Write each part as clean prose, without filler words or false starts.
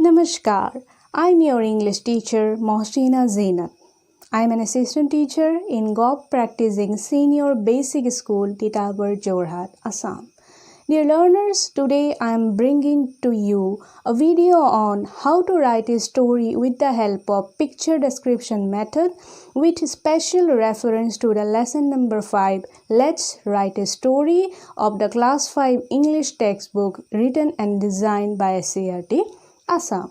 Namaskar, I'm your English teacher Mohshina Zeenat. I'm an assistant teacher in GOP practicing Senior Basic School, Titabar, Jorhat, Assam. Dear learners, today I am bringing to you a video on how to write a story with the help of picture description method with special reference to the lesson number 5, Let's Write a Story of the Class 5 English textbook written and designed by SCERT, Assam.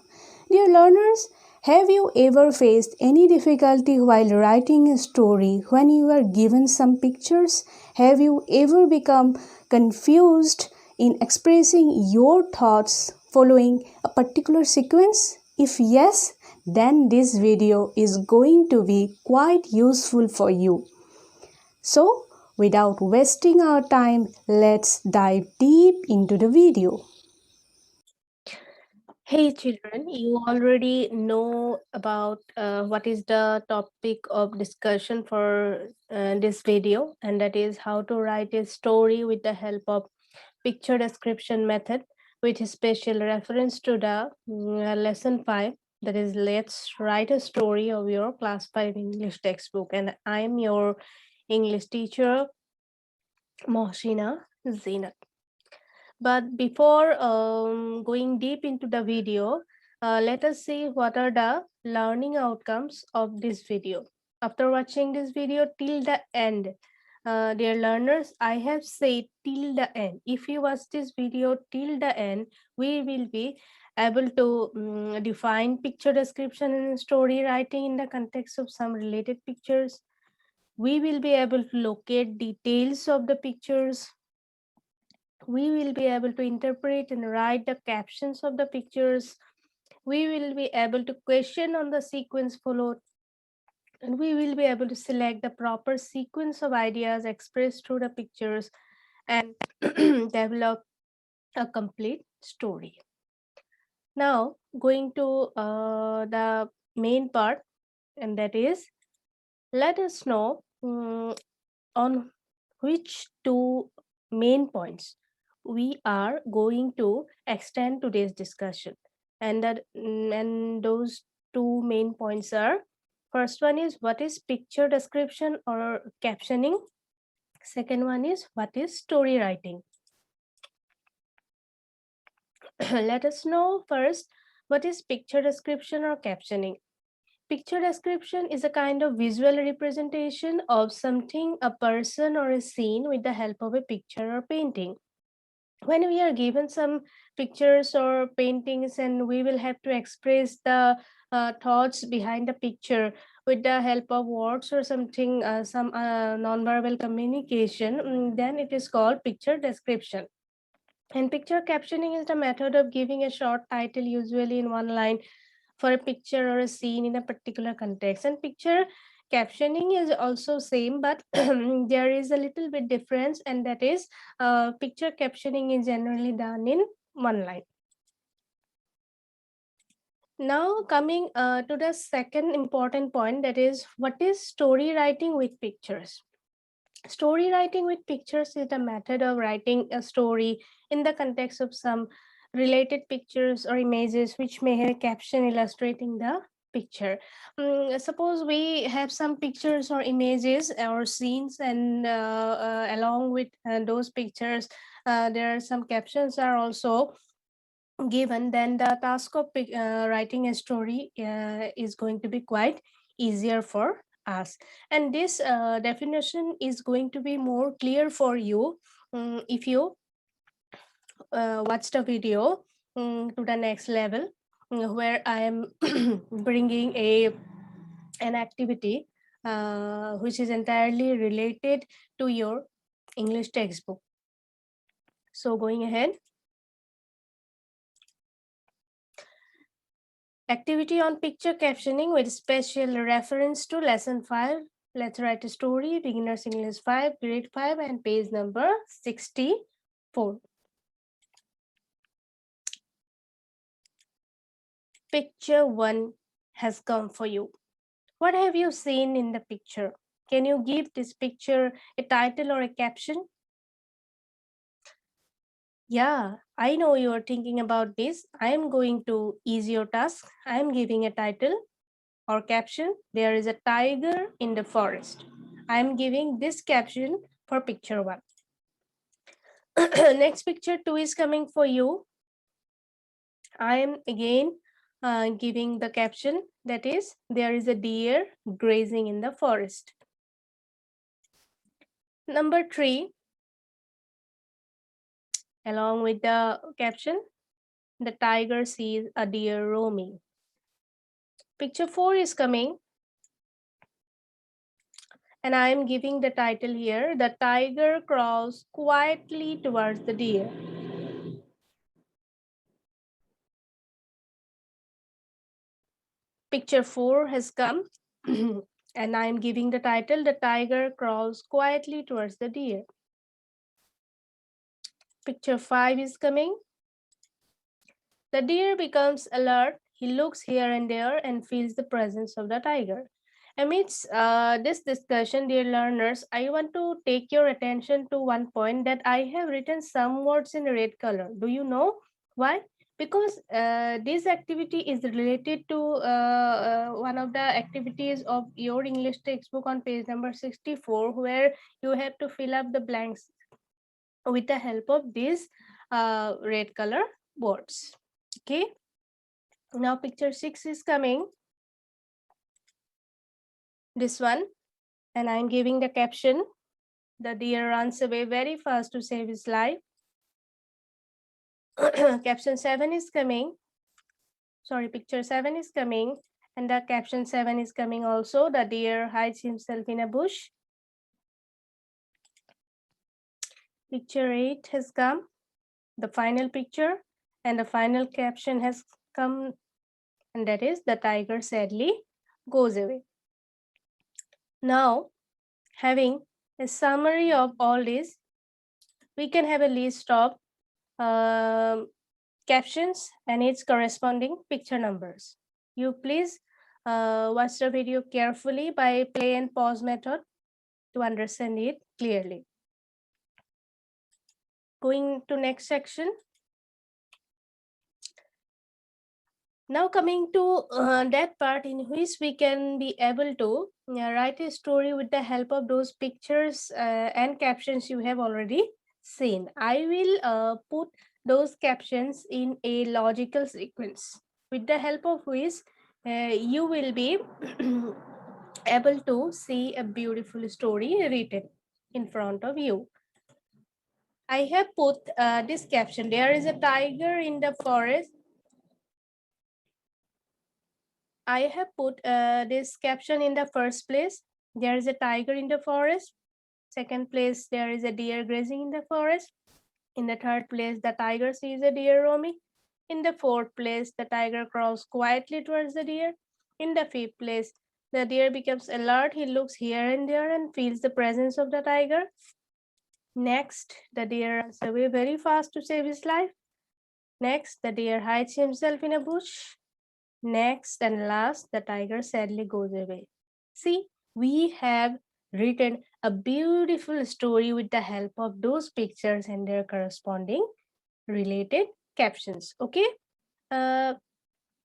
Dear learners, have you ever faced any difficulty while writing a story when you are given some pictures? Have you ever become confused in expressing your thoughts following a particular sequence? If yes, then this video is going to be quite useful for you. So, without wasting our time, let's dive deep into the video. Hey children, you already know about what is the topic of discussion for this video, and that is how to write a story with the help of picture description method with special reference to the lesson 5, that is Let's Write a Story of your class 5 English textbook. And I am your English teacher Mohshina Zeenat. But before going deep into the video, let us see what are the learning outcomes of this video. After watching this video till the end, dear learners, I have said till the end. If you watch this video till the end, we will be able to define picture description and story writing in the context of some related pictures. We will be able to locate details of the pictures. We will be able to interpret and write the captions of the pictures. We will be able to question on the sequence followed, and we will be able to select the proper sequence of ideas expressed through the pictures and develop a complete story. Now, going to the main part, and that is, let us know on which two main points we are going to extend today's discussion. And those two main points are, first one is what is picture description or captioning. Second one is what is story writing. Let us know first what is picture description or captioning. Picture description is a kind of visual representation of something, a person, or a scene with the help of a picture or painting. When we are given some pictures or paintings and we will have to express the thoughts behind the picture with the help of words or something, some non-verbal communication, then it is called picture description. And picture captioning is the method of giving a short title, usually in one line, for a picture or a scene in a particular context. And picture captioning is also same, but there is a little bit difference, and that is picture captioning is generally done in one line. Now coming to the second important point, that is what is story writing with pictures. Story writing with pictures is the method of writing a story in the context of some related pictures or images which may have a caption illustrating the picture. Suppose we have some pictures or images or scenes, and along with those pictures, there are some captions are also given. Then the task of writing a story is going to be quite easier for us, and this definition is going to be more clear for you if you watch the video to the next level, where I am bringing an activity which is entirely related to your English textbook. So going ahead, activity on picture captioning with special reference to lesson 5, Let's Write a Story, Beginners English 5, grade 5, and page number 64. Picture 1 has come for you. What have you seen in the picture? Can you give this picture a title or a caption? Yeah, I know you are thinking about this. I am going to ease your task. I am giving a title or caption. There is a tiger in the forest. I am giving this caption for picture 1. Next, picture 2 is coming for you. I am again giving the caption, that is, there is a deer grazing in the forest. Number 3, along with the caption, the tiger sees a deer roaming. Picture 4 is coming, and I am giving the title here, the tiger crawls quietly towards the deer. Picture 4 has come, and I am giving the title, the tiger crawls quietly towards the deer. Picture 5 is coming. The deer becomes alert. He looks here and there and feels the presence of the tiger. Amidst this discussion, dear learners, I want to take your attention to one point, that I have written some words in red color. Do you know why? Because this activity is related to one of the activities of your English textbook on page number 64, where you have to fill up the blanks with the help of these red color words. Okay, now picture 6 is coming, this one, and I'm giving the caption, the deer runs away very fast to save his life. Caption 7 is coming, sorry, picture 7 is coming, and the caption 7 is coming also, the deer hides himself in a bush. Picture 8 has come, the final picture, and the final caption has come, and that is, the tiger sadly goes away. Now, having a summary of all this, we can have a list of captions and its corresponding picture numbers. You please watch the video carefully by play and pause method to understand it clearly. Going to next section. Now coming to that part in which we can be able to write a story with the help of those pictures and captions you have already seen. I will put those captions in a logical sequence, with the help of which you will be able to see a beautiful story written in front of you. I have put this caption, there is a tiger in the forest. I have put this caption in the first place. There is a tiger in the forest. Second place, there is a deer grazing in the forest. In the third place, the tiger sees a deer roaming. In the fourth place, the tiger crawls quietly towards the deer. In the fifth place, the deer becomes alert. He looks here and there and feels the presence of the tiger. Next, the deer runs away very fast to save his life. Next, the deer hides himself in a bush. Next and last, the tiger sadly goes away. See, we have written a beautiful story with the help of those pictures and their corresponding related captions. Okay. Now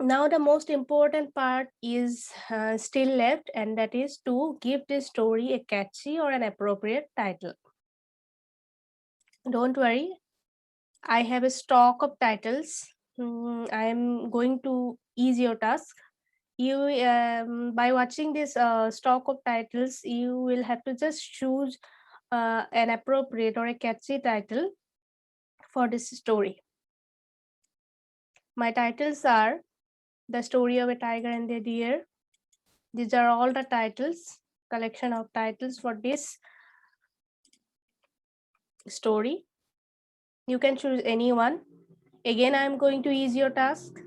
the most important part is still left, and that is to give this story a catchy or an appropriate title. Don't worry, I have a stock of titles. I am going to ease your task. You by watching this stock of titles, you will have to just choose an appropriate or a catchy title for this story. My titles are The Story of a Tiger and the Deer. These are all the titles, collection of titles for this story. You can choose any one. Again, I am going to ease your task.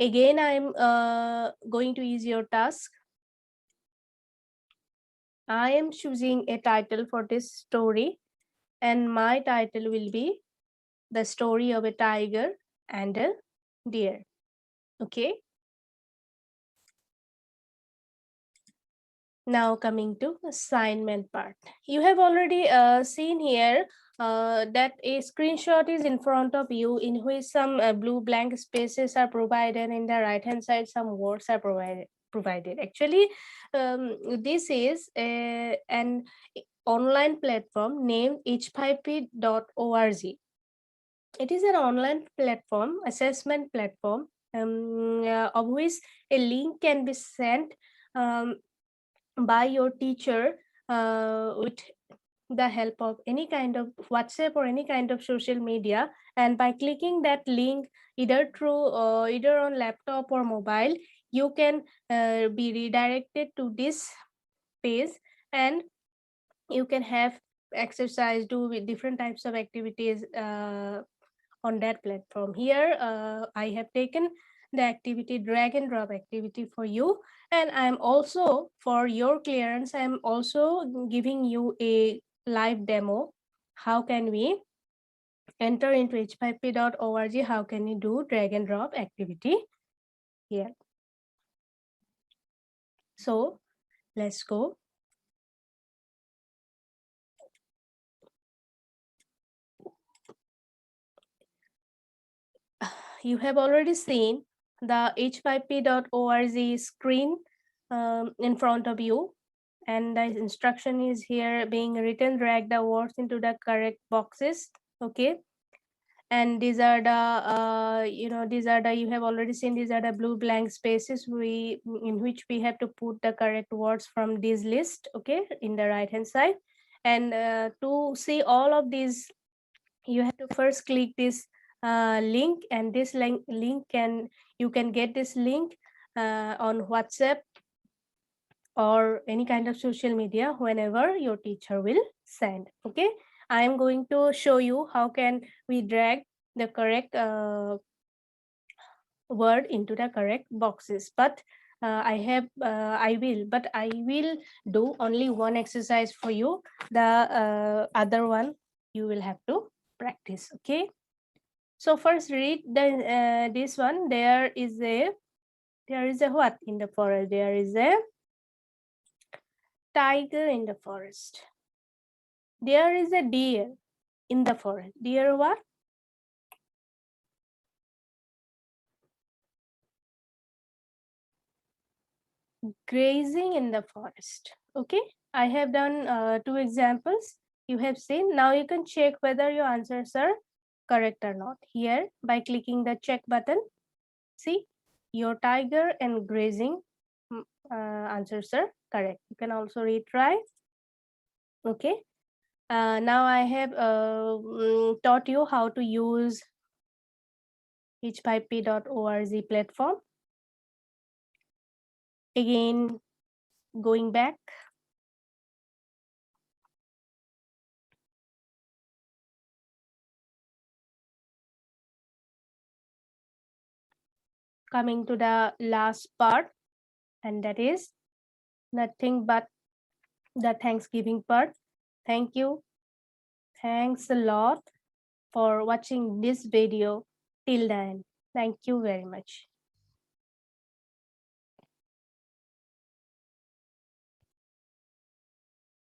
Again, I am going to ease your task. I am choosing a title for this story, and my title will be The Story of a Tiger and a Deer. Okay. Now coming to assignment part. You have already seen here that a screenshot is in front of you in which some blue blank spaces are provided. In the right hand side some words are provided. Actually, this is an online platform named h5p.org. It is an online platform, assessment platform, of which a link can be sent um, by your teacher with the help of any kind of WhatsApp or any kind of social media. And by clicking that link, either on laptop or mobile, you can be redirected to this page, and you can have exercise, do with different types of activities on that platform. Here I have taken the activity drag and drop activity for you, and I'm also, for your clearance, I'm also giving you a live demo. How can we enter into h5p.org? How can you do drag and drop activity here? So let's go. You have already seen the h5p.org screen in front of you, and the instruction is here being written. Drag the words into the correct boxes. Okay, and these are the you have already seen, these are the blue blank spaces in which we have to put the correct words from this list. Okay, in the right hand side. And to see all of these, you have to first click this link, and this link you can get this link on WhatsApp or any kind of social media whenever your teacher will send. Okay, I am going to show you how can we drag the correct word into the correct boxes. But I will do only one exercise for you. The other one you will have to practice. Okay, so first read the this one. There is a what in the forest? There is a tiger in the forest. There is a deer in the forest. Deer what? Grazing in the forest. Okay, I have done 2 examples. You have seen. Now you can check whether your answers are correct or not here by clicking the check button. See, your tiger and grazing answers are correct. You can also retry. Okay, now I have taught you how to use h5p.org platform. Again, going back, coming to the last part, and that is nothing but the Thanksgiving part. Thank you. Thanks a lot for watching this video till the end. Thank you very much.